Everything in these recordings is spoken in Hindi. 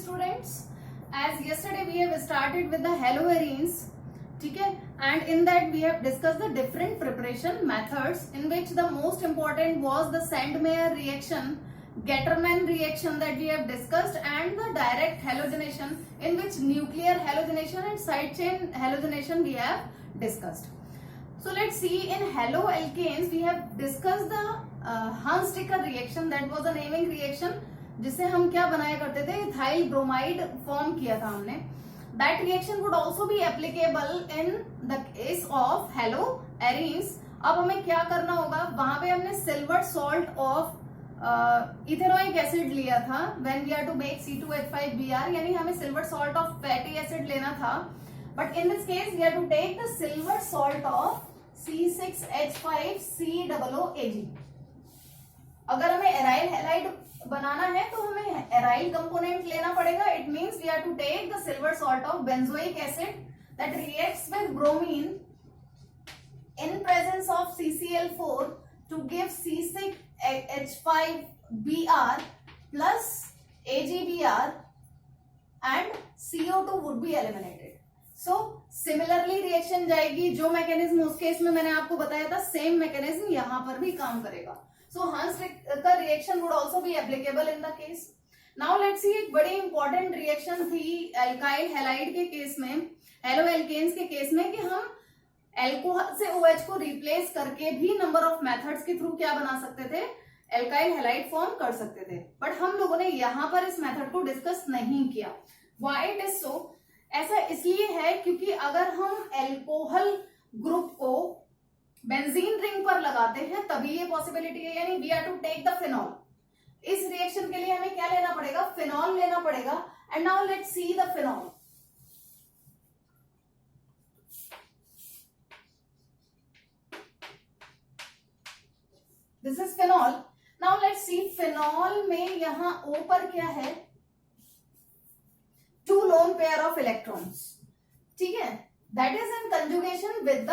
students, as yesterday we have started with the haloarenes, ठीक है, and in that we have discussed the different preparation methods in which the most important was the Sandmeyer reaction, Gattermann reaction that we have discussed, and the direct halogenation in which nuclear halogenation and side chain halogenation we have discussed. So let's see, in haloalkanes we have discussed the Hunsaker reaction, that was a naming reaction जिससे हम क्या बनाया करते थे, इथाइल ब्रोमाइड फॉर्म किया था हमने. That reaction would also be applicable in the case of haloarenes. अब हमें क्या करना होगा, वहां पे हमने silver salt of ethanoic acid लिया था when we are to make C2H5Br, यानी हमें silver salt of fatty acid लेना था. But in this case we are to take the silver salt of C6H5COOAg. अगर हमें एराइल हैलाइड बनाना है तो हमें एराइल कंपोनेंट लेना पड़ेगा. It means we are to take the silver salt of benzoic acid that reacts with bromine in presence of CCl4 to give C6H5Br plus AgBr and CO2 would be eliminated. So similarly reaction जाएगी, जो मैकेनिज्म उस केस में मैंने आपको बताया था सेम मैकेनिज्म यहां पर भी काम करेगा. So Hunsaker reaction would also be applicable in the case. Now let's see, एक बड़ी इंपॉर्टेंट रिएक्शन थी एल्काइल हैलाइड के केस में, हेलोएल्केन्स के केस में, कि हम एल्कोहल से OH को रिप्लेस करके भी नंबर ऑफ मेथड्स के थ्रू क्या बना सकते थे, एल्काइल हैलाइड फॉर्म कर सकते थे. बट हम लोगों ने यहां पर इस मेथड को डिस्कस नहीं किया. Why it is so? ऐसा इसलिए है क्योंकि अगर हम एल्कोहल ग्रुप को बेंजीन रिंग पर लगाते हैं तभी ये पॉसिबिलिटी है, यानी we are to take the phenol. इस रिएक्शन के लिए हमें क्या लेना पड़ेगा, फिनॉल लेना पड़ेगा. And now let's see the phenol. This is phenol. Now let's see, phenol में यहां O पर क्या है, 2 लोन पेयर ऑफ इलेक्ट्रॉन्स. ठीक है, that is in conjugation with the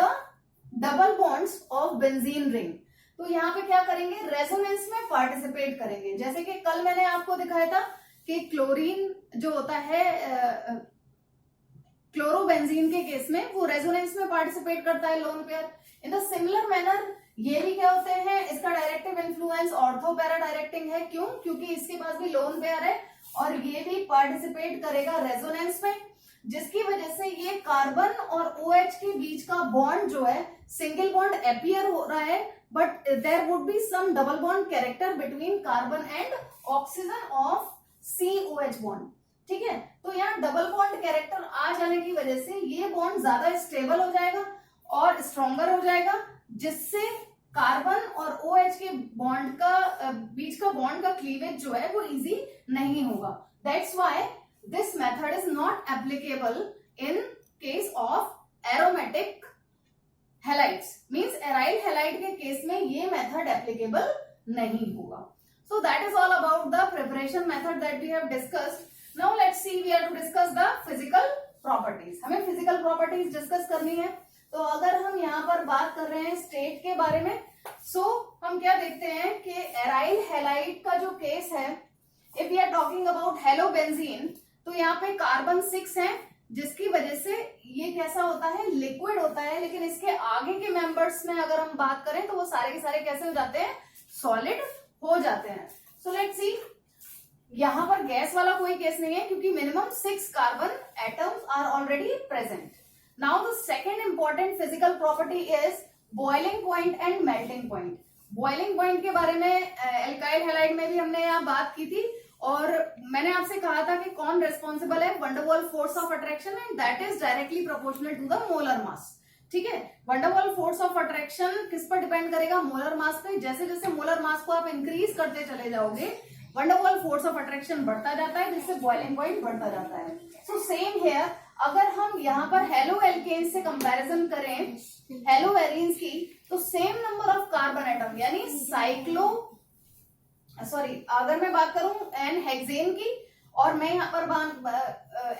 double bonds of benzene ring. तो यहाँ पे क्या करेंगे, रेजोनेंस में पार्टिसिपेट करेंगे. जैसे कि कल मैंने आपको दिखाया था कि क्लोरीन जो होता है क्लोरोबेंजीन के केस में, वो रेजोनेंस में पार्टिसिपेट करता है lone pair. In the similar manner ये भी क्या होते हैं, इसका directive influence ortho para directing है. क्यों? क्योंकि इसके पास भी लोन पेयर है और ये भी पार्टिसिपेट करेगा रेजोनेंस में, जिसकी वजह से ये कार्बन और OH के बीच का बॉन्ड जो है सिंगल बॉन्ड अपीयर हो रहा है, but there would be some double bond character between carbon and oxygen of COH bond. ठीक है, तो यहाँ डबल बॉन्ड कैरेक्टर आ जाने की वजह से ये बॉन्ड ज्यादा स्टेबल हो जाएगा और स्ट्रॉन्गर हो जाएगा, जिससे कार्बन और OH के बॉन्ड का बीच का बॉन्ड का क्लीवेज जो है वो इजी नहीं होगा. That's why this method is not applicable in case of aromatic halides. Means aryl halide के केस में ये मेथड applicable नहीं होगा. So that is all about the preparation method that we have discussed. Now let's see, we are to discuss the physical properties. हमें physical properties discuss करनी है. तो अगर हम यहाँ पर बात कर रहे हैं स्टेट के बारे में, so हम क्या देखते हैं कि aryl halide का जो केस है, if we are talking about halobenzene, तो यहाँ पे कार्बन 6 है, जिसकी वजह से ये कैसा होता है, लिक्विड होता है. लेकिन इसके आगे के मेंबर्स में अगर हम बात करें तो वो सारे के सारे कैसे हो जाते हैं, सॉलिड हो जाते हैं. सो लेट्स सी, यहाँ पर गैस वाला कोई केस नहीं है क्योंकि minimum 6 carbon atoms are already present. Now the second important physical property is boiling point and melting point. Boiling point के बारे में एल्काइल हैलाइड में भी हमने यहाँ बात की थी और मैंने आपसे कहा था कि कौन रेस्पॉन्सिबल है, van der Waals force of attraction, and that is directly proportional to the molar mass. ठीक है, van der Waals force of attraction किस पर डिपेंड करेगा, मोलर मास पे. जैसे जैसे मोलर मास को आप इंक्रीज करते चले जाओगे, wonder Waals force of attraction बढ़ता जाता है, जिससे बॉइलिंग पॉइंट बढ़ता जाता है. सो सेम हेयर, अगर हम यहाँ पर हेलोएल्केन्स से कंपैरिजन करें हेलोएरीन्स की, तो same number of carbon atom, यानी अगर मैं बात करूं एन हेक्सेन की और मैं यहाँ पर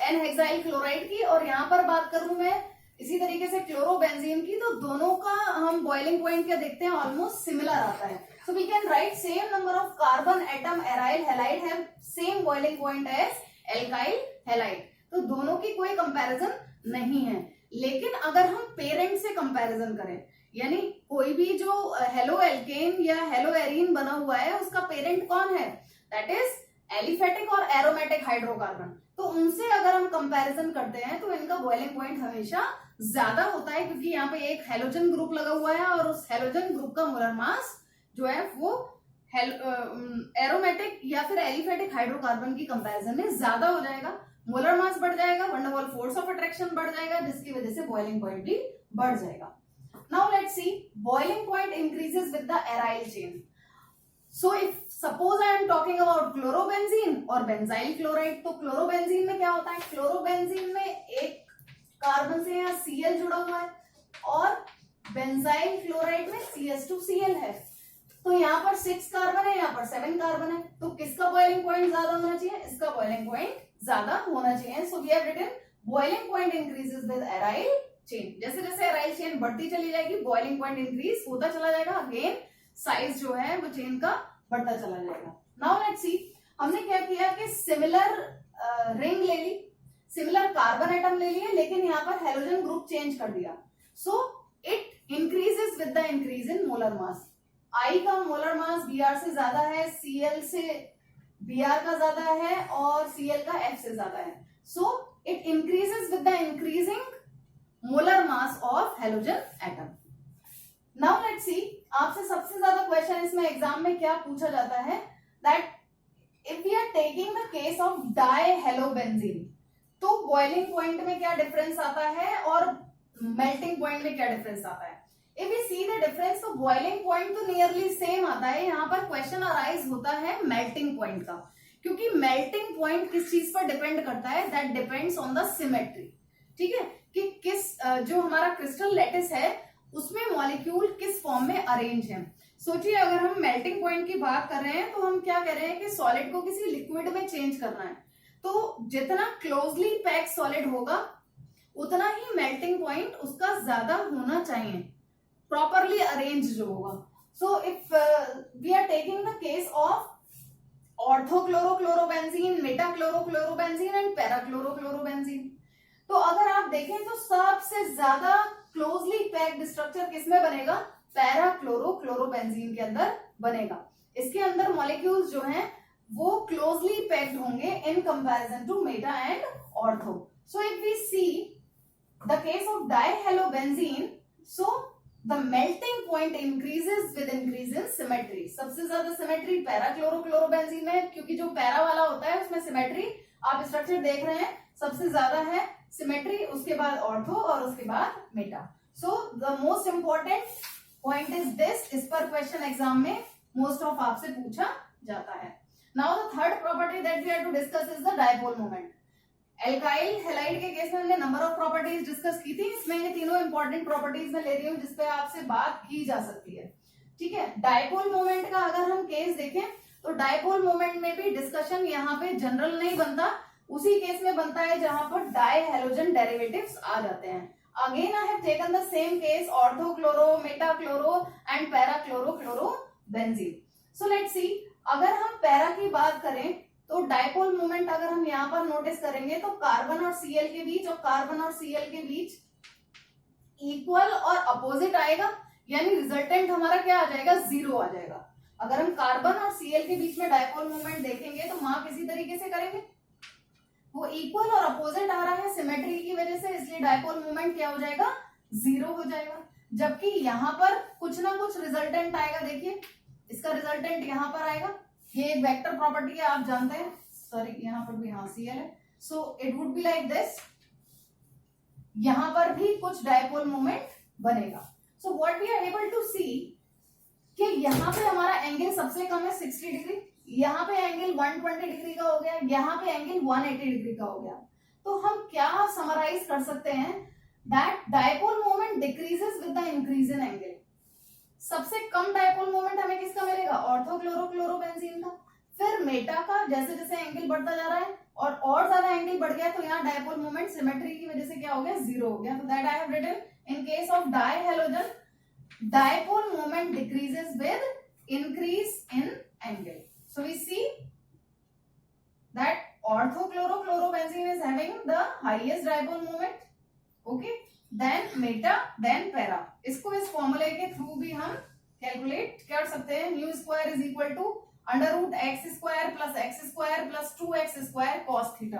एन हेक्साइल क्लोराइड की, और यहाँ पर बात करूं मैं इसी तरीके से क्लोरोबेंजीन की, तो दोनों का हम बॉइलिंग पॉइंट क्या देखते हैं, ऑलमोस्ट सिमिलर आता है. So we can write same number of carbon atom aryl halide have same boiling point as alkyl halide, तो दोनों की कोई कंपैरिजन नहीं है। लेकिन अगर हम पेरेंट से कंपैरिजन करें, यानी कोई भी जो हेलो एल्केन या हेलो एरीन बना हुआ है उसका पेरेंट कौन है, दैट इज एलिफेटिक और एरोमेटिक हाइड्रोकार्बन, तो उनसे अगर हम कंपैरिजन करते हैं तो इनका बॉइलिंग पॉइंट हमेशा ज्यादा होता है, क्योंकि यहाँ पे एक हेलोजन ग्रुप लगा हुआ है और उस हेलोजन ग्रुप का मोलर मास जो है वो एरोमेटिक या फिर एलिफेटिक हाइड्रोकार्बन की कंपैरिजन में ज्यादा हो जाएगा, मोलर मास बढ़ जाएगा, one double force of attraction बढ़ जाएगा, जिसकी वजह से बॉइलिंग पॉइंट भी बढ़ जाएगा। Now let's C boiling point increases with the aryl chain. So if suppose I am talking about chlorobenzene और बेंजाइल क्लोराइड, तो क्लोरोबेंजीन में क्या होता है, क्लोरोबेंजीन में एक कार्बन से यहाँ Cl जुड़ा हुआ है और बेंजाइल क्लोराइड में CH2Cl है, तो यहाँ पर 6 कार्बन है, यहाँ पर 7 कार्बन है, तो किसका बॉइलिंग पॉइंट ज्यादा होना चाहिए, इसका बॉइलिंग पॉइंट ज्यादा होना चाहिए। So we have written boiling point increases with aryl chain. जैसे जैसे एराइल चेन बढ़ती चली जाएगी बॉइलिंग पॉइंट इंक्रीज होता चला जाएगा, अगेन साइज जो है वो चेन का बढ़ता चला जाएगा। नाउ लेट्स सी, हमने क्या किया कि सिमिलर रिंग ले ली, सिमिलर कार्बन एटम ले लिए, लेकिन यहाँ पर हेलोजन ग्रुप चेंज कर दिया। So it increases with the increase in molar mass. I का मोलर मास Br से ज्यादा है, Cl से Br का ज्यादा है और Cl का F से ज्यादा है। So it increases with the increasing molar mass of halogen atom. Now let's सी, आपसे सबसे ज्यादा क्वेश्चन इसमें एग्जाम में क्या पूछा जाता है, that if we are taking the case of dihalobenzene, तो बॉइलिंग पॉइंट में क्या डिफरेंस आता है और मेल्टिंग पॉइंट में क्या डिफरेंस आता है। If we see the difference, तो बॉइलिंग पॉइंट तो नियरली सेम आता है, यहाँ पर क्वेश्चन अराइज होता है मेल्टिंग पॉइंट का, क्योंकि मेल्टिंग पॉइंट किस चीज पर डिपेंड करता है, that depends on the symmetry. ठीक है, कि किस जो हमारा क्रिस्टल लैटिस है उसमें मॉलिक्यूल किस फॉर्म में अरेंज है। सोचिए अगर हम मेल्टिंग पॉइंट की बात कर रहे हैं तो हम क्या कह रहे हैं कि सॉलिड को किसी लिक्विड में चेंज करना है, तो जितना क्लोजली पैक सॉलिड होगा उतना ही मेल्टिंग पॉइंट उसका ज्यादा होना चाहिए, प्रॉपरली अरेंज जो होगा। So if we are taking the case of orthochlorochlorobenzene, metachlorochlorobenzene and parachlorochlorobenzene, तो अगर आप देखें तो सबसे ज्यादा क्लोजली पैक्ड स्ट्रक्चर किसमें बनेगा, पैराक्लोरोक्लोरोबेंजीन के अंदर बनेगा। इसके अंदर मॉलिक्यूल्स जो हैं वो क्लोजली पैक्ड होंगे in comparison to meta and ortho. So if we see the case of dihalobenzene, so the melting point increases with increase in symmetry. सबसे ज्यादा सिमेट्री पैराक्लोरोक्लोरोबेंजीन में, क्योंकि जो पैरा वाला होता है उसमें सिमेट्री, आप स्ट्रक्चर देख रहे हैं, सबसे ज्यादा है सिमेट्री, उसके बाद ऑर्थो और उसके बाद meta. So the most important point is this, इस पर क्वेश्चन एग्जाम में मोस्ट ऑफ आपसे पूछा जाता है। Now the third property that we have to discuss is the dipole moment. Alkyl halide के केस में हमने नंबर ऑफ प्रॉपर्टीज डिस्कस की थी, इसमें ये तीनों इंपॉर्टेंट प्रॉपर्टीज मैं ले रही हूँ जिसपे आपसे बात की जा सकती है। ठीक है, डायपोल मोमेंट का अगर हम केस देखें तो डायपोल मोमेंट में भी डिस्कशन यहाँ पे जनरल नहीं बनता, उसी केस में बनता है जहां पर डाई हेलोजन डेरिवेटिव्स आ जाते हैं। Again I have taken the same case, orthochloro, metachloro and parachlorochlorobenzene. So let's see, अगर हम पैरा की बात करें तो डायपोल मोमेंट अगर हम यहाँ पर नोटिस करेंगे तो कार्बन और Cl के बीच और कार्बन और Cl के बीच इक्वल और अपोजिट आएगा, यानी रिजल्टेंट हमारा क्या आ जाएगा, 0 आ जाएगा। अगर हम कार्बन और Cl के बीच में डायपोल मोमेंट देखेंगे तो मार्क इसी तरीके से करेंगे, वो इक्वल और अपोजिट आ रहा है सिमेट्री की वजह से, इसलिए डायपोल मोमेंट क्या हो जाएगा, 0 हो जाएगा। जबकि यहाँ पर कुछ ना कुछ रिजल्टेंट आएगा, देखिए इसका रिजल्टेंट यहाँ पर आएगा, ये एक वेक्टर प्रॉपर्टी है आप जानते हैं, सॉरी यहाँ पर भी हाँ Cl है, so it would be like this, यहाँ पर भी कुछ डायपोल मोमेंट बनेगा। So what we are able to see कि यहाँ पे हमारा एंगल सबसे कम है 60 डिग्री, यहाँ पे एंगल 120 डिग्री का हो गया, यहाँ पे एंगल 180 डिग्री का हो गया। तो हम क्या समराइज कर सकते हैं, that dipole moment decreases with the increase in angle. सबसे कम डायपोल मोमेंट हमें किसका मिलेगा, ऑर्थोक्लोरोक्लोरोबेंजीन का, फिर मेटा का, जैसे जैसे एंगल बढ़ता जा रहा है और ज्यादा एंगल बढ़ गया तो यहाँ डायपोल मोमेंट सिमेट्री की वजह से क्या हो गया, 0 हो गया। तो that I have written in case of dihalogen, dipole moment decreases with increase in angle. So we see that orthochlorochlorobenzene is having the highest dipole moment, okay, then meta, then para. इसको इस फॉर्मूले के थ्रू भी हम कैलकुलेट कर सकते हैं। Nu square is equal to under root x square plus 2x² cos theta.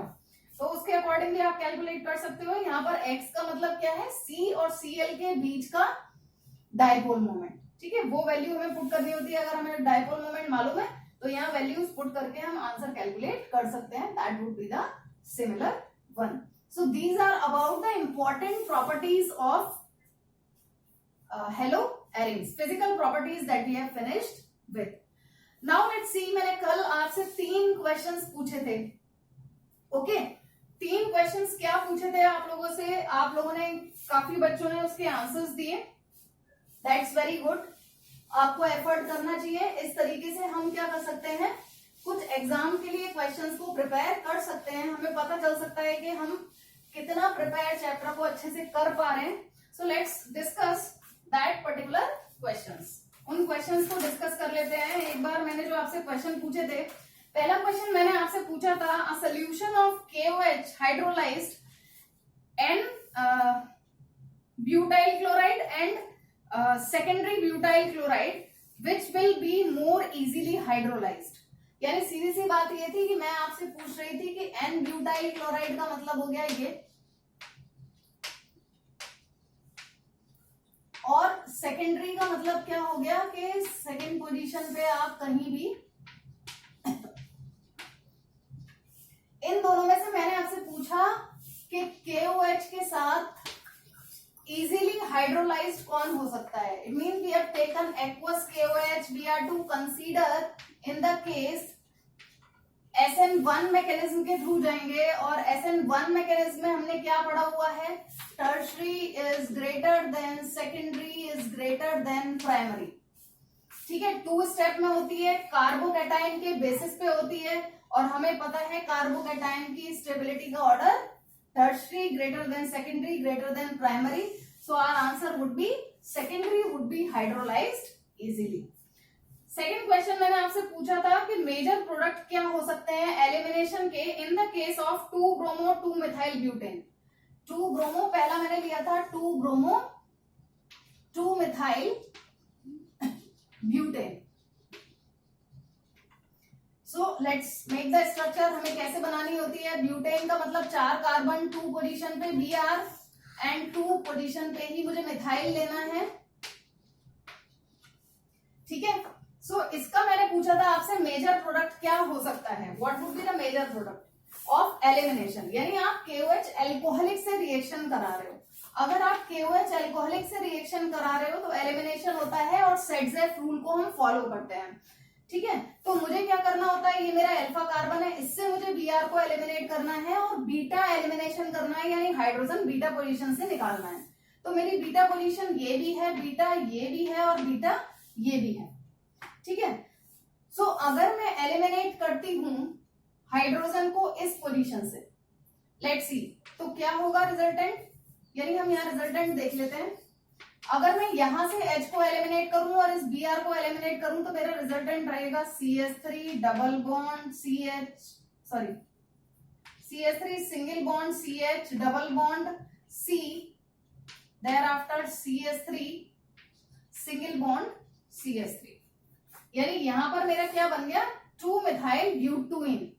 तो उसके अकॉर्डिंगली आप कैलकुलेट कर सकते हो। यहाँ पर x का मतलब क्या है, C और Cl के बीच का डाइपोल मोमेंट, ठीक है, वो वैल्यू हमें पुट करनी होती है। अगर हमें डाइपोल मोमेंट मालूम है तो यहाँ वैल्यूज पुट करके हम आंसर कैलकुलेट कर सकते हैं। That would be the similar one. So these are about the important properties of haloarenes, physical properties that we have finished with. Now let's see, मैंने कल आपसे 3 क्वेश्चंस पूछे थे, ओके, 3 क्वेश्चंस क्या पूछे थे आप लोगों से, आप लोगों ने, काफी बच्चों ने उसके आंसर्स दिए, दैट्स वेरी गुड। आपको एफर्ट करना चाहिए। इस तरीके से हम क्या कर सकते हैं, कुछ एग्जाम के लिए क्वेश्चंस को प्रिपेयर कर सकते हैं। हमें पता चल सकता है कि हम कितना प्रिपेयर चैप्टर को अच्छे से कर पा रहे हैं। So let's discuss that particular questions. उन क्वेश्चंस को डिस्कस कर लेते हैं। एक बार मैंने जो आपसे क्वेश्चन पूछे थे, पहला क्वेश्चन मैंने आपसे पूछा था, a solution of KOH hydrolysed and butyl chloride and secondary butyl chloride which will be more easily hydrolysed. यानी सीधी सी बात ये थी कि मैं आपसे पूछ रही थी कि N ब्यूटाइल क्लोराइड का मतलब हो गया ये, और सेकेंडरी का मतलब क्या हो गया कि सेकेंड पोजीशन पे आप कहीं भी, इन दोनों में से मैंने आपसे पूछा कि KOH के साथ इजीली हाइड्रोलाइज्ड कौन हो सकता है। It mean we have taken aqueous KOH, we are to consider in the case SN1 mechanism के थ्रू जाएंगे, और SN1 मैकेनिज्म में हमने क्या पढ़ा हुआ है, tertiary is greater than secondary is greater than primary, ठीक है। 2 स्टेप में होती है, कार्बोकैटायन के बेसिस पे होती है, और हमें पता है कार्बोकैटायन की स्टेबिलिटी का order tertiary greater than secondary greater than primary. So our answer would be secondary would be hydrolysed easily. Second question मैंने आपसे पूछा था कि मेजर प्रोडक्ट क्या हो सकते हैं एलिमिनेशन के इन the case of 2 bromo 2 methyl butane. 2 bromo पहला मैंने लिया था 2 bromo 2 methyl butane. So let's make the structure. हमें कैसे बनानी होती है, ब्यूटेन का मतलब 4 कार्बन 2 पोजीशन पे Br एंड 2 पोजीशन पे ही मुझे मिथाइल लेना है, ठीक है। सो इसका मैंने पूछा था आपसे मेजर प्रोडक्ट क्या हो सकता है, what would be the major product of elimination. यानी आप KOH एल्कोहलिक से रिएक्शन करा रहे हो, अगर आप KOH एल्कोहलिक से रिएक्शन करा रहे हो तो एलिमिनेशन होता है और सेट्जेफ रूल को हम फॉलो करते हैं, ठीक है। तो मुझे क्या करना होता है, ये मेरा अल्फा कार्बन है, इससे मुझे Br को एलिमिनेट करना है और बीटा एलिमिनेशन करना है, यानी हाइड्रोजन बीटा पोजीशन से निकालना है। तो मेरी बीटा पोजीशन ये भी है, बीटा ये भी है और बीटा ये भी है, ठीक है। सो अगर मैं एलिमिनेट करती हूं हाइड्रोजन को इस पोजीशन से, लेट्स सी, तो क्या होगा रिजल्टेंट, यानी हम यहाँ रिजल्टेंट देख लेते हैं। अगर मैं यहां से H को एलिमिनेट करूं और इस Br को एलिमिनेट करूं तो मेरा रिजल्टेंट रहेगा CH3 double bond CH3 single bond CH double bond C, thereafter CH3 single bond CH3। यानी यहां पर मेरा क्या बन गया, 2 मिथाइल ब्यूटेन,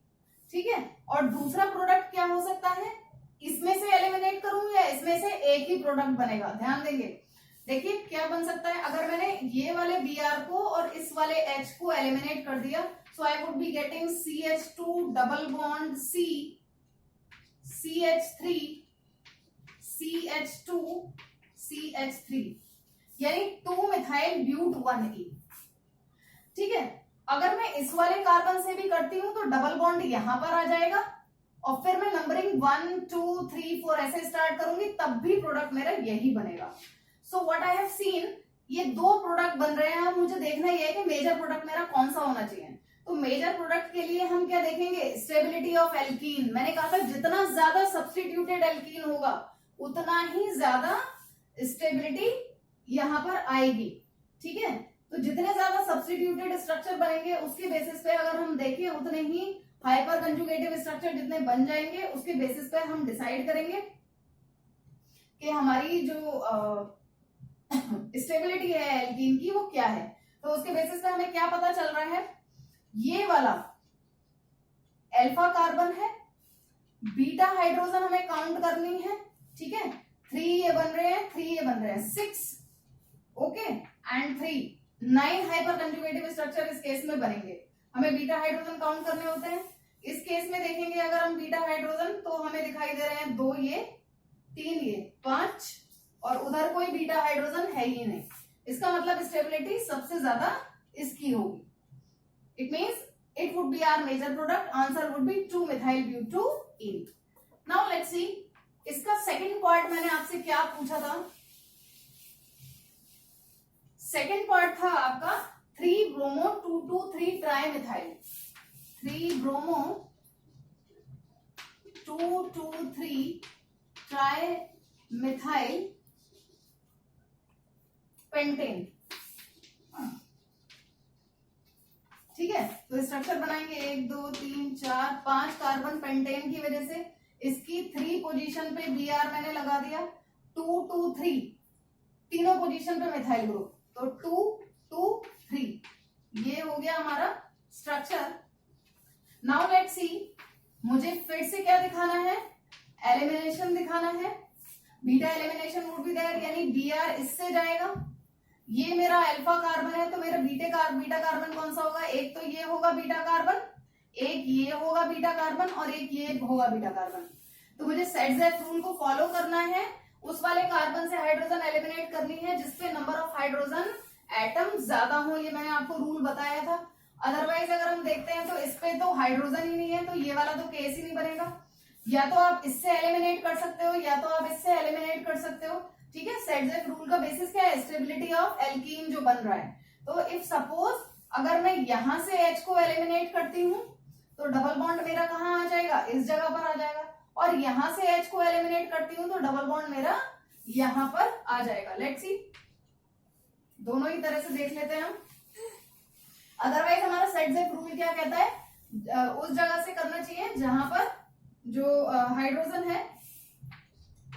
ठीक है। और दूसरा प्रोडक्ट क्या हो सकता है, इसमें से एलिमिनेट करूं या इसमें से एक ही प्रोडक्ट बनेगा, ध्यान देंगे। देखिए क्या बन सकता है, अगर मैंने ये वाले Br को और इस वाले H को एलिमिनेट कर दिया, so I would be getting CH2 double bond C, CH3 CH2 CH3, यानी 2 मिथाइल ब्यूट 1E, ठीक है। अगर मैं इस वाले कार्बन से भी करती हूं तो डबल बॉन्ड यहां पर आ जाएगा, और फिर मैं नंबरिंग 1 2 3 4 ऐसे स्टार्ट करूंगी, तब भी प्रोडक्ट मेरा यही बनेगा। So what I have seen, ये 2 प्रोडक्ट बन रहे हैं। अब मुझे देखना ये है कि मेजर प्रोडक्ट मेरा कौन सा होना चाहिए। तो मेजर प्रोडक्ट के लिए हम क्या देखेंगे, स्टेबिलिटी ऑफ एल्कीन। मैंने कहा था जितना ज्यादा सब्स्टिट्यूटेड एल्कीन होगा उतना ही ज्यादा स्टेबिलिटी यहां पर आएगी, ठीक है। तो जितने ज्यादा सब्स्टिट्यूटेड स्ट्रक्चर बनेंगे उसके बेसिस पे अगर हम देखें उतने ही हाइपर कंजुगेटिव स्ट्रक्चर जितने बन जाएंगे उसके बेसिस पर हम डिसाइड करेंगे कि हमारी जो स्टेबिलिटी है एल्कीन की वो क्या है। तो उसके बेसिस पे हमें क्या पता चल रहा है, ये वाला अल्फा कार्बन है, बीटा हाइड्रोजन हमें काउंट करनी है, ठीक है। 3 ये बन रहे हैं, 3 ये बन रहे हैं, 6 okay and 3 9 hyper conjugative structure इस केस में बनेंगे। हमें बीटा हाइड्रोजन काउंट करने होते हैं। इस केस में देखेंगे अगर हम बीटा हाइड्रोजन तो हमें दिखाई दे रहे हैं 2 ये, 3 ये, 5 और उधर कोई बीटा हाइड्रोजन है ही नहीं। इसका मतलब स्टेबिलिटी सबसे ज्यादा इसकी होगी। It means it would be our major product. Answer would be 2-methyl butene. Now let's see इसका सेकंड पार्ट मैंने आपसे क्या पूछा था। सेकंड पार्ट था आपका 3-bromo 2,2,3 trimethyl, 3-bromo 2,2,3 trimethyl pentane, ठीक है। तो स्ट्रक्चर बनाएंगे 1 2 3 4 5 कार्बन पेंटेन की वजह से इसकी 3 पोजीशन पे Br मैंने लगा दिया, 2 2 3 तीनों पोजीशन पे मिथाइल ग्रुप, तो 2 2 3 ये हो गया हमारा स्ट्रक्चर। नाउ लेट्स सी, मुझे फिर से क्या दिखाना है, एलिमिनेशन दिखाना है। Beta elimination would be there, यानी Br इससे जाएगा। ये मेरा अल्फा कार्बन है तो मेरा बीटा कार्बन कौन सा होगा, एक तो ये होगा बीटा कार्बन, एक ये होगा बीटा कार्बन और एक ये होगा बीटा कार्बन। तो मुझे सेट-जेफ रूल को फॉलो करना है, उस वाले कार्बन से हाइड्रोजन एलिमिनेट करनी है जिसपे नंबर ऑफ हाइड्रोजन एटम ज्यादा हो। ये मैंने आपको रूल बताया था। अदरवाइज अगर हम देखते हैं तो इस पे तो हाइड्रोजन ही नहीं है, तो ये वाला तो केस ही नहीं बनेगा। या तो आप इससे एलिमिनेट कर सकते हो या तो आप इससे एलिमिनेट कर सकते हो, ठीक है। सेट-जेफ रूल का बेसिस क्या है, स्टेबिलिटी ऑफ एल्कीन जो बन रहा है। तो इफ सपोज अगर मैं यहां से H को एलिमिनेट करती हूँ तो डबल बॉन्ड मेरा कहाँ आ जाएगा, इस जगह पर आ जाएगा, और यहां से H को एलिमिनेट करती हूँ तो डबल बॉन्ड मेरा यहां पर आ जाएगा। लेट्स सी, दोनों ही तरह से देख लेते हैं हम। अदरवाइज हमारा सेट-जेफ रूल क्या कहता है, उस जगह से करना चाहिए जहां पर जो हाइड्रोजन है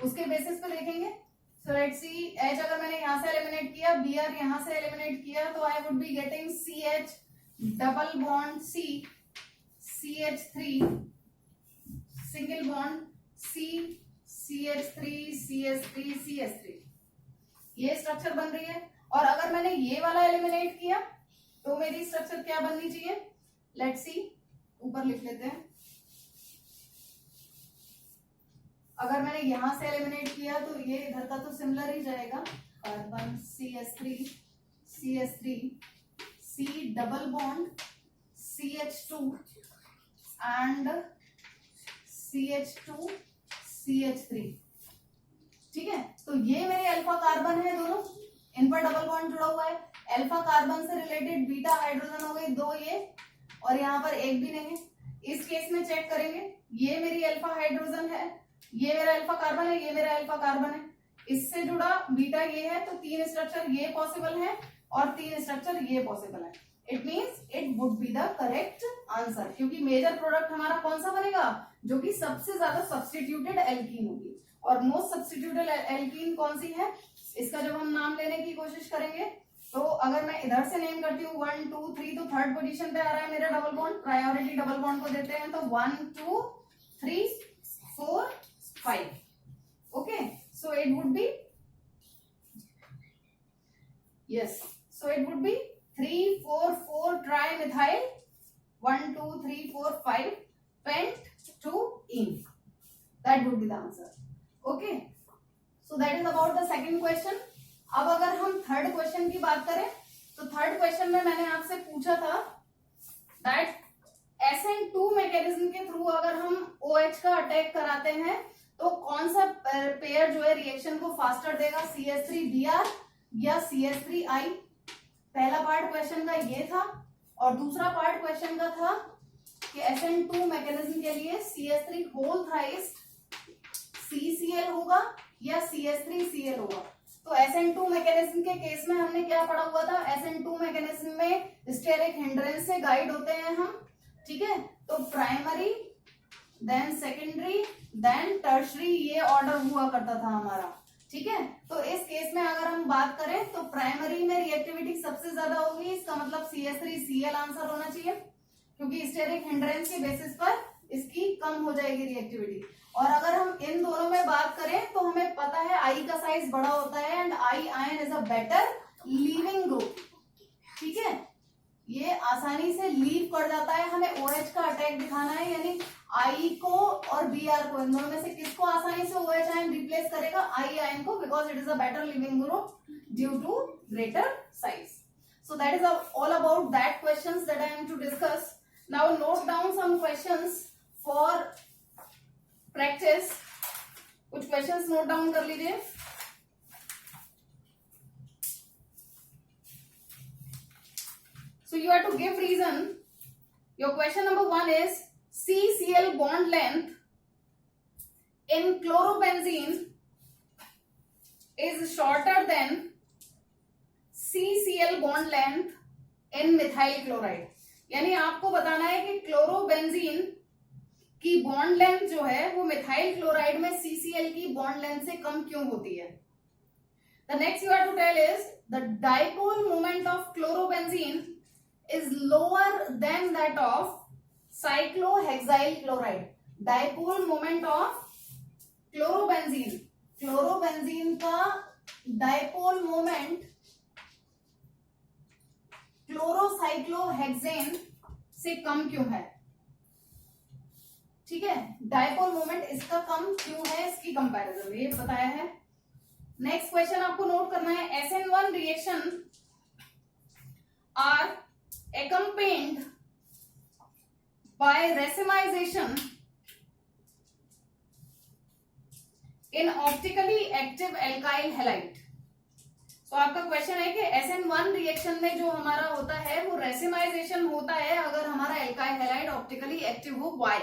उसके बेसिस पे देखेंगे। सो लेट्स सी, H अगर मैंने यहां से एलिमिनेट किया, Br यहां से एलिमिनेट किया, तो आई would be getting CH double bond C, CH3 single bond C, CH3 CH3 CH3, ये स्ट्रक्चर बन रही है। और अगर मैंने ये वाला एलिमिनेट किया तो मेरी स्ट्रक्चर क्या बननी चाहिए, लेट्स सी, ऊपर लिख लेते हैं। अगर मैंने यहां से एलिमिनेट किया तो ये इधर का तो सिमिलर ही जाएगा, carbon CH3 CH3 C double bond CH2 and CH2 CH3, ठीक है। तो ये मेरे अल्फा कार्बन है दोनों, इन पर डबल बॉन्ड जुड़ा हुआ है। अल्फा कार्बन से रिलेटेड बीटा हाइड्रोजन हो गई 2 ये, और यहाँ पर एक भी नहीं है। इस केस में चेक करेंगे, ये मेरी अल्फा हाइड्रोजन है, ये मेरा अल्फा कार्बन है, ये मेरा अल्फा कार्बन है, इससे जुड़ा बीटा ये है, तो 3 स्ट्रक्चर ये पॉसिबल है और 3 स्ट्रक्चर ये पॉसिबल है। It means it would be the correct answer, क्योंकि मेजर प्रोडक्ट हमारा कौन सा बनेगा, जो कि सबसे ज्यादा सब्स्टिट्यूटेड एल्कीन होगी। और मोस्ट सब्स्टिट्यूटेड एल्कीन कौन सी है, इसका जब हम नाम लेने की कोशिश करेंगे तो अगर मैं इधर से नेम करती हूँ 1 2 3, तो थर्ड पोजीशन पे आ रहा है मेरा double bond. Priority double bond को देते हैं, तो 1 2 3 4 5, okay. So it would B, yes, so it would be 3 4 4 trimethyl 1 2 3 4 5 pent to ene. That would be the answer. Okay, so that is about the second question. अब अगर हम थर्ड क्वेश्चन की बात करें तो थर्ड क्वेश्चन में मैंने आपसे पूछा था दैट SN2 मैकेनिज्म के थ्रू अगर हम OH का अटैक कराते हैं तो कौन सा पेयर जो है रिएक्शन को फास्टर देगा, CH3Br या CH3I। पहला पार्ट क्वेश्चन का ये था, और दूसरा पार्ट क्वेश्चन का था कि SN2 मैकेनिज्म के लिए CH3 होल थ्राइस CCl होगा या CH3Cl होगा। तो SN2 मैकेनिज्म के केस में हमने क्या पढ़ा हुआ था, SN2 मैकेनिज्म में स्टेरिक हिंड्रेंस से गाइड होते हैं हम, ठीक है, तो primary then secondary then tertiary, ये ऑर्डर हुआ करता था हमारा। ठीक है, तो इस केस में अगर हम बात करें तो प्राइमरी में रिएक्टिविटी सबसे ज्यादा होगी, इसका मतलब CH3Cl आंसर होना चाहिए, क्योंकि स्टेरिक हिंड्रेंस के बेसिस पर इसकी कम हो जाएगी रिएक्टिविटी। और अगर हम इन दोनों में बात करें तो हमें पता है आई का साइज बड़ा होता है and I ion is a better leaving group. ठीक है, ये आसानी से लीव कर जाता है, हमें OH का अटैक दिखाना है, यानी आई को और Br को, इन दोनों में से किसको आसानी से OH आयन रिप्लेस करेगा, आई आयन को, because it is a better leaving group due to greater size. So that is all about that questions that I am to discuss. Now note down some questions for practice, कुछ क्वेश्चंस नोट डाउन कर लीजिए। So you have to give reason. Your question number 1 is CCl bond length in chlorobenzene is shorter than CCl bond length in methyl chloride। यानी आपको बताना है कि क्लोरोबेंजीन की बॉन्ड लेंथ जो है वो मिथाइल क्लोराइड में CCl की बॉन्ड लेंथ से कम क्यों होती है। The next you have to tell is the dipole moment of chlorobenzene is lower than that of cyclohexyl chloride। dipole moment of chlorobenzene, chlorobenzene का डाइपोल मोमेंट क्लोरोसाइक्लोहेक्सेन से कम क्यों है। ठीक है, डाइपोल मोमेंट इसका कम क्यों है, इसकी कंपैरिजन ये बताया है। नेक्स्ट क्वेश्चन आपको नोट करना है, SN1 reaction are accompanied by racemization in optically active alkyl halide। तो आपका क्वेश्चन है कि SN1 रिएक्शन में जो हमारा होता है वो रेसिमाइजेशन होता है अगर हमारा एल्काइल हैलाइड ऑप्टिकली एक्टिव हो, why.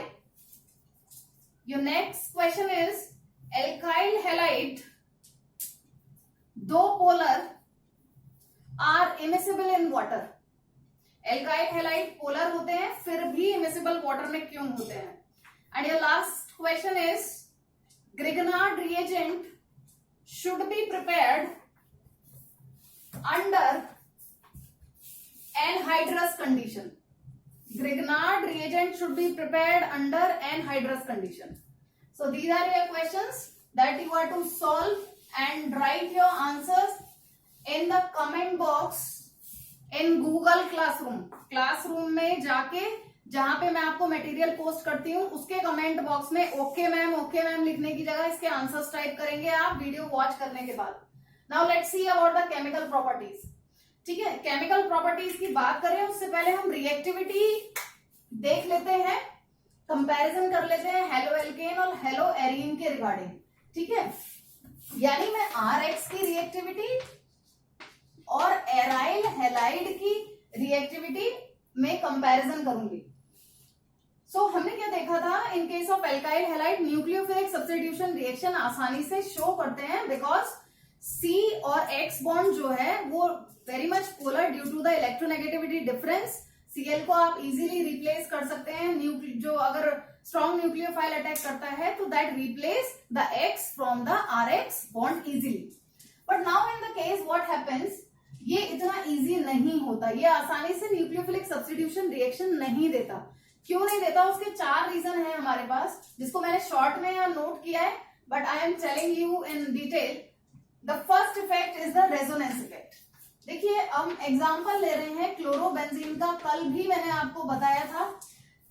Your next question is alkyl halide though polar are immiscible in water. Alkyl halide polar होते हैं फिर भी इमिसिबल वाटर में क्यों होते हैं। And your last question is Grignard reagent should be prepared under anhydrous condition। Grignard reagent should be prepared under anhydrous condition। So these are your questions that you are to solve and write your answers in the comment box in Google Classroom। Classroom में जाके जहां पे मैं आपको मटेरियल पोस्ट करती हूँ उसके कमेंट बॉक्स में ओके मैम लिखने की जगह इसके आंसर्स टाइप करेंगे आप वीडियो वॉच करने के बाद। Now let's see about the chemical properties. ठीक है, केमिकल प्रॉपर्टीज की बात करें उससे पहले हम रिएक्टिविटी देख लेते हैं, कंपैरिजन कर लेते हैं हेलो एल्केन और हेलो एरीन के रिगार्डिंग। ठीक है, यानी मैं RX की रिएक्टिविटी और एराइल हैलाइड की रिएक्टिविटी में कंपैरिजन करूंगी। सो हमने क्या देखा था, in case of alkyl halide nucleophilic substitution reaction आसानी से शो करते हैं बिकॉज C और X बॉन्ड जो है वो very much polar due to the electronegativity difference. Cl को आप इजीली रिप्लेस कर सकते हैं, जो अगर स्ट्रॉन्ग न्यूक्लियोफाइल अटैक करता है तो that replace the X from the RX bond easily. But now in the case what happens, ये इतना इजी नहीं होता, ये आसानी से न्यूक्लियोफिलिक सब्स्टिट्यूशन रिएक्शन नहीं देता। क्यों नहीं देता, उसके 4 रीजन है हमारे पास जिसको मैंने शॉर्ट में यहाँ नोट किया है but I am telling you in detail. The first effect is the resonance effect. देखिए हम एग्जांपल ले रहे हैं क्लोरोबेंजीन का, कल भी मैंने आपको बताया था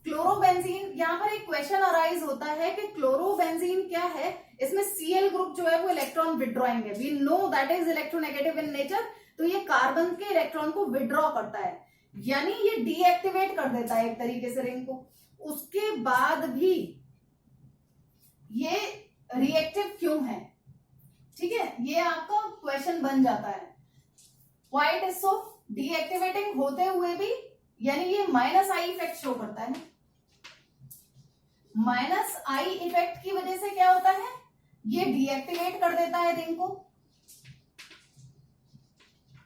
क्लोरोबेंजीन। यहाँ पर एक क्वेश्चन अराइज होता है कि क्लोरोबेंजीन क्या है, इसमें Cl ग्रुप जो है वो इलेक्ट्रॉन विड्रॉइंग है, we know that is electronegative in nature, तो ये कार्बन के इलेक्ट्रॉन को विड्रॉ करता है, यानी ये डीएक्टिवेट कर देता है एक तरीके से रिंग को। उसके बाद भी ये रिएक्टिव क्यों है, ठीक है, ये आपका क्वेश्चन बन जाता है। Why it is so, deactivating होते हुए भी, यानी ये -I इफेक्ट शो करता है। -I इफेक्ट की वजह से क्या होता है, ये डीएक्टिवेट कर देता है रिंग को।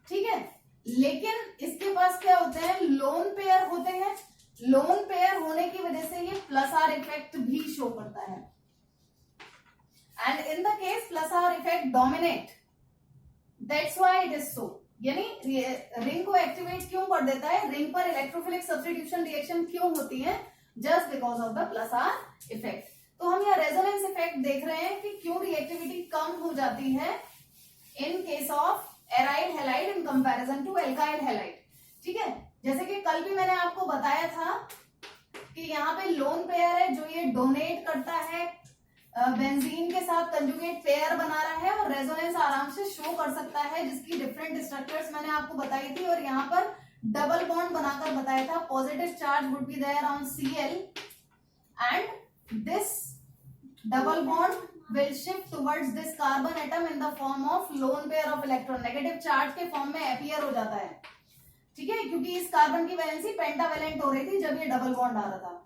ठीक है, लेकिन इसके पास क्या होते हैं, लोन पेयर होते हैं। लोन पेयर होने की वजह से ये प्लस आर इफेक्ट भी शो करता है। And in the case plus are effect dominate, that's why it is सो। यानी रिंग को एक्टिवेट क्यों कर देता है, रिंग पर इलेक्ट्रोफिलिक सब्स्टिट्यूशन रिएक्शन क्यों होती है, just because of the plus are effect. तो हम यहाँ रेजोनेंस इफेक्ट देख रहे हैं कि क्यों रिएक्टिविटी कम हो जाती है in case of aryl halide in comparison to alkyl halide. ठीक है, जैसे कि कल भी मैंने आपको बताया था कि यहाँ पे लोन पेयर है जो ये डोनेट करता है, बेंजीन के साथ कंजुगेट पेयर बना रहा है और रेजोनेंस आराम से शो कर सकता है, जिसकी डिफरेंट स्ट्रक्चर्स मैंने आपको बताई थी। और यहाँ पर डबल बॉन्ड बनाकर बताया था, positive charge would be there on Cl and this double bond will shift towards this carbon atom in the form of lone pair of electron, negative charge के फॉर्म में अपीयर हो जाता है। ठीक है, क्योंकि इस कार्बन की वैलेंसी पेंटावेलेंट हो रही थी जब ये डबल बॉन्ड आ रहा था।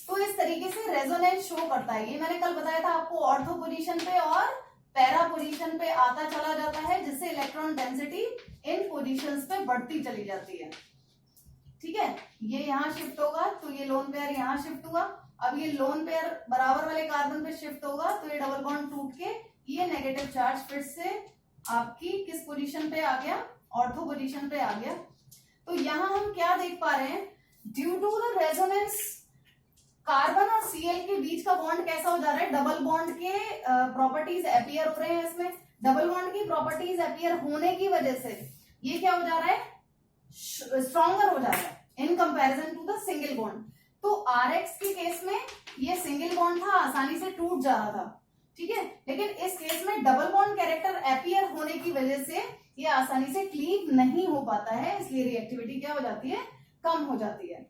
तो इस तरीके से रेजोनेंस शो करता है। ये मैंने कल बताया था आपको, ऑर्थो पोजीशन पे और पैरा पोजीशन पे आता चला जाता है, जिससे इलेक्ट्रॉन डेंसिटी इन पोजीशंस पे बढ़ती चली जाती है। ठीक है, ये यहाँ शिफ्ट होगा तो ये लोन पेयर यहाँ शिफ्ट हुआ। अब ये लोन पेयर बराबर वाले कार्बन पे शिफ्ट होगा तो ये डबल बॉन्ड टूट के ये नेगेटिव चार्ज फिर से आपकी किस पोजीशन पे आ गया, ऑर्थो पोजीशन पे आ गया। तो यहाँ हम क्या देख पा रहे हैं, due to the resonance carbon और Cl के बीच का बॉन्ड कैसा हो जा रहा है, डबल बॉन्ड के प्रॉपर्टीज अपीयर हो रहे हैं इसमें। डबल बॉन्ड की प्रॉपर्टीज अपीयर होने की वजह से ये क्या हो जा रहा है, स्ट्रॉन्गर हो जा रहा है in comparison to the single bond. तो Rx के केस में ये सिंगल बॉन्ड था, आसानी से टूट जा रहा था। ठीक है, लेकिन इस केस में डबल बॉन्ड कैरेक्टर अपीयर होने की वजह से ये आसानी से क्लीव नहीं हो पाता है, इसलिए रिएक्टिविटी क्या हो जाती है, कम हो जाती है।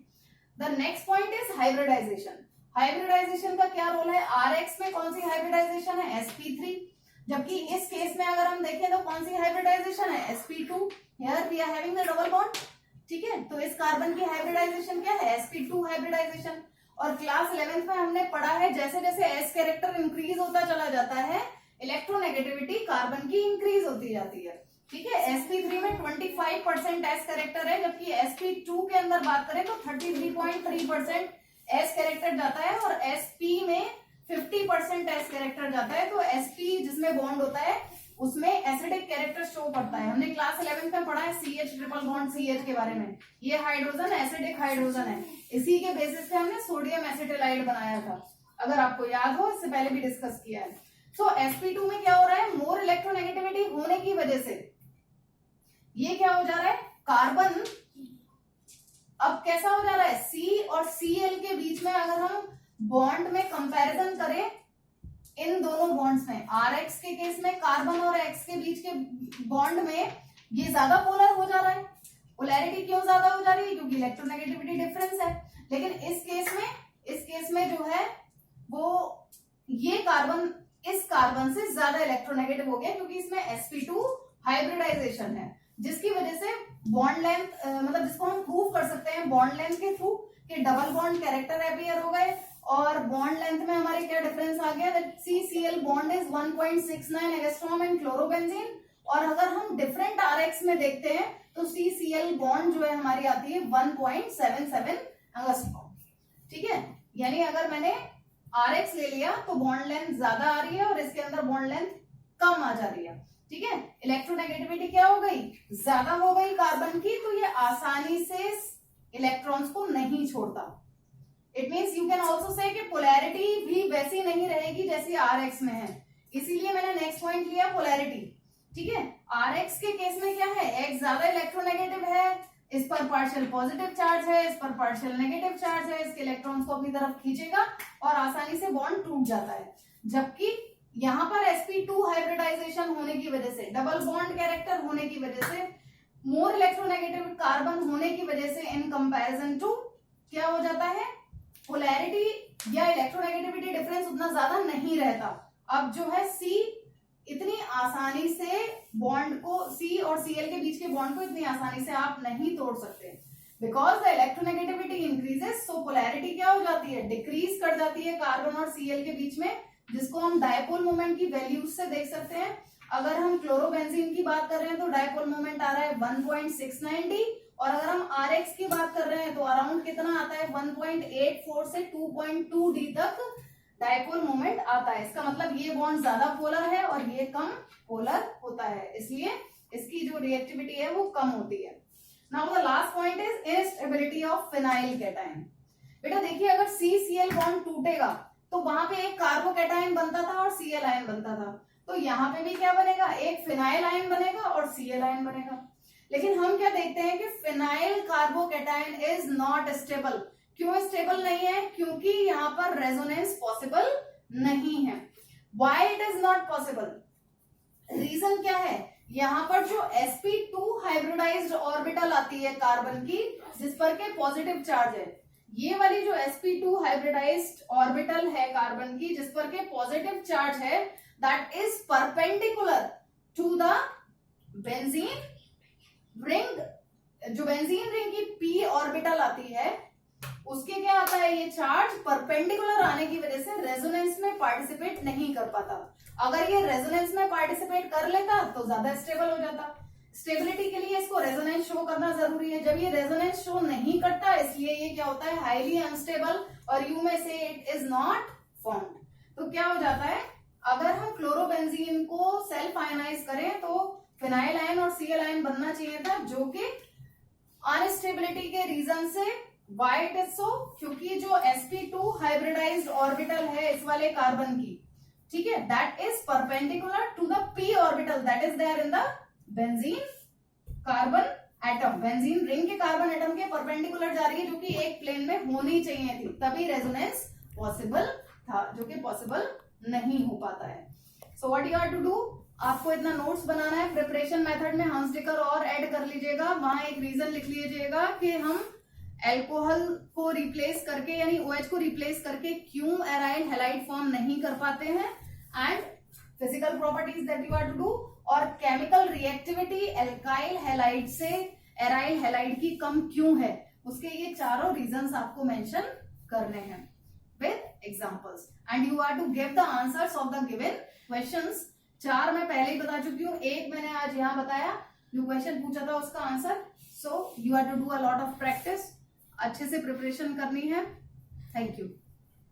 The next point is hybridisation. Hybridisation का क्या रोल है, Rx में कौन सी हाइब्रिडाइजेशन है, sp3, जबकि इस केस में अगर हम देखें तो कौन सी हाइब्रिडाइजेशन है, sp2। Here we are having the double bond. ठीक है, तो इस कार्बन की हाइब्रिडाइजेशन क्या है, sp2 हाइब्रिडाइजेशन। और क्लास 11th में हमने पढ़ा है जैसे जैसे s कैरेक्टर इंक्रीज होता चला जाता है, इलेक्ट्रोनेगेटिविटी कार्बन की इंक्रीज होती जाती है। ठीक है, sp3 में 25% s कैरेक्टर है, जबकि sp2 के अंदर बात करें तो 33.3% s कैरेक्टर जाता है और sp में 50% s कैरेक्टर जाता है। तो sp जिसमें बॉन्ड होता है उसमें एसिडिक कैरेक्टर शो करता है। हमने क्लास 11th में पढ़ा है CH ट्रिपल बॉन्ड CH के बारे में। ये हाइड्रोजन एसिडिक हाइड्रोजन है, इसी के बेसिस पे हमने सोडियम एसिटाइलाइड बनाया था, अगर आपको याद हो, इससे पहले भी डिस्कस किया है। सो sp2 में क्या हो रहा है, मोर इलेक्ट्रोनेगेटिविटी होने की वजह से ये क्या हो जा रहा है, कार्बन अब कैसा हो जा रहा है, C और Cl के बीच में अगर हम बॉन्ड में कंपैरिजन करें, इन दोनों बॉन्ड्स में Rx के केस में कार्बन और X के बीच के बॉन्ड में ये ज्यादा पोलर हो जा रहा है। पोलैरिटी क्यों ज्यादा हो जा रही है, क्योंकि इलेक्ट्रोनेगेटिविटी डिफरेंस है। लेकिन इस केस में जो है वो ये कार्बन इस कार्बन से ज्यादा इलेक्ट्रोनेगेटिव हो गया, क्योंकि इसमें sp2 हाइब्रिडाइजेशन है, जिसकी वजह से बॉन्ड लेंथ मतलब जिसको हम प्रूव कर सकते हैं बॉन्ड लेंथ के थ्रू कि डबल बॉन्ड कैरेक्टर अपीयर हो गए। और बॉन्ड लेंथ में हमारे क्या डिफरेंस आ गया, that CCl bond is 1.69 angstrom in chlorobenzene. और अगर हम डिफरेंट Rx में देखते हैं तो CCl बॉन्ड जो है हमारी आती है 1.77 एंगस्ट्रॉम। ठीक है, यानी अगर मैंने Rx ले लिया तो बॉन्ड लेंथ ज्यादा आ रही है और इसके अंदर बॉन्ड लेंथ कम आ जा रही है। ठीक है, इलेक्ट्रोनेगेटिविटी क्या हो गई, ज्यादा हो गई कार्बन की, तो ये आसानी से इलेक्ट्रॉन्स को नहीं छोड़ता। It means you can also say कि पोलैरिटी भी वैसी नहीं रहेगी जैसी Rx में है, इसीलिए मैंने नेक्स्ट पॉइंट लिया पोलैरिटी। ठीक है, Rx के केस में क्या है, X ज्यादा इलेक्ट्रोनेगेटिव है, इस पर पार्शियल पॉजिटिव चार्ज है, इस पर पार्शियल नेगेटिव चार्ज है, इसके इलेक्ट्रॉन्स को अपनी तरफ खींचेगा और आसानी से बॉन्ड टूट जाता है। जबकि यहाँ पर sp2 हाइब्रिडाइजेशन होने की वजह से, डबल बॉन्ड कैरेक्टर होने की वजह से, मोर इलेक्ट्रोनेगेटिव कार्बन होने की वजह से इन कंपैरिजन टू क्या हो जाता है, पोलैरिटी या इलेक्ट्रोनेगेटिविटी डिफरेंस उतना ज्यादा नहीं रहता। अब जो है C इतनी आसानी से बॉन्ड को, C और Cl के बीच के बॉन्ड को इतनी आसानी से आप नहीं तोड़ सकते, because the electronegativity increases, so polarity क्या हो जाती है, डिक्रीज कर जाती है कार्बन और Cl के बीच में, जिसको हम डायपोल मोमेंट की वैल्यूज से देख सकते हैं। अगर हम क्लोरोबेंजीन की बात कर रहे हैं तो डायपोल मोमेंट आ रहा है 1.69D और अगर हम RX की बात कर रहे हैं तो अराउंड कितना आता है 1.84 से 2.2 D तक डायपोल मोमेंट आता है। इसका मतलब ये बॉन्ड ज्यादा पोलर है और ये कम पोलर होता है, इसलिए इसकी जो रिएक्टिविटी है वो कम होती है। Now the last point is instability of phenyl cation. बेटा देखिए, अगर CCl बॉन्ड टूटेगा तो वहां पे एक कार्बोकैटायन बनता था और Cl आयन बनता था, तो यहाँ पे भी क्या बनेगा, एक फिनाइल आयन बनेगा और Cl आयन बनेगा। लेकिन हम क्या देखते हैं कि phenyl carbocation is not stable. क्यों स्टेबल नहीं है? क्योंकि यहाँ पर रेजोनेंस पॉसिबल नहीं है। Why it is not possible? Reason क्या है? यहाँ पर जो sp2 हाइब्रिडाइज्ड ऑर्बिटल आती है कार्बन की, जिस पर के पॉजिटिव चार्ज है, ये वाली जो sp2 हाइब्रिडाइज्ड ऑर्बिटल है कार्बन की जिस पर के पॉजिटिव चार्ज है, that is perpendicular to the benzene ring. जो बेंजीन रिंग की p ऑर्बिटल आती है उसके क्या आता है, ये चार्ज परपेंडिकुलर आने की वजह से रेजोनेंस में पार्टिसिपेट नहीं कर पाता। अगर ये रेजोनेंस में पार्टिसिपेट कर लेता तो ज्यादा स्टेबल हो जाता। स्टेबिलिटी के लिए इसको रेजोनेंस शो करना जरूरी है। जब ये रेजोनेंस शो नहीं करता, इसलिए ये क्या होता है, हाईली अनस्टेबल, और यू में से इट इज नॉट फॉर्म्ड। तो क्या हो जाता है, अगर हम क्लोरोबेंजीन को सेल्फ आयनाइज करें तो फिनाइल आयन और Cl आयन बनना चाहिए था, जो कि अनस्टेबिलिटी के रीजन से व्हाई इट इज सो, क्योंकि जो sp2 हाइब्रिडाइज्ड ऑर्बिटल है इस वाले कार्बन की, ठीक है, that is perpendicular to the p orbital that is there in the benzene carbon atom. Benzene ring के कार्बन एटम के परपेंडिकुलर जा रही है, जो कि एक प्लेन में होनी चाहिए थी, तभी रेजोनेंस पॉसिबल था, जो कि पॉसिबल नहीं हो पाता है। So what you are to do, आपको इतना नोट्स बनाना है। प्रिपरेशन मेथड में हम स्टिकर और ऐड कर लीजिएगा, वहां एक रीजन लिख लीजिएगा कि हम एल्कोहल को रिप्लेस करके यानी OH को रिप्लेस करके क्यों एराइल हैलाइड फॉर्म नहीं कर पाते हैं, and physical properties that you are to do, और केमिकल रिएक्टिविटी एल्काइल हैलाइड से एराइल हैलाइड की कम क्यों है, उसके ये चारों रीजंस आपको मेंशन करने हैं with examples, and you are to give the answers of the given questions. 4 मैं पहले ही बता चुकी हूँ, 1 मैंने आज यहाँ बताया, जो क्वेश्चन पूछा था उसका answer. So you are to do a lot of practice, अच्छे से प्रिपरेशन करनी है। Thank you.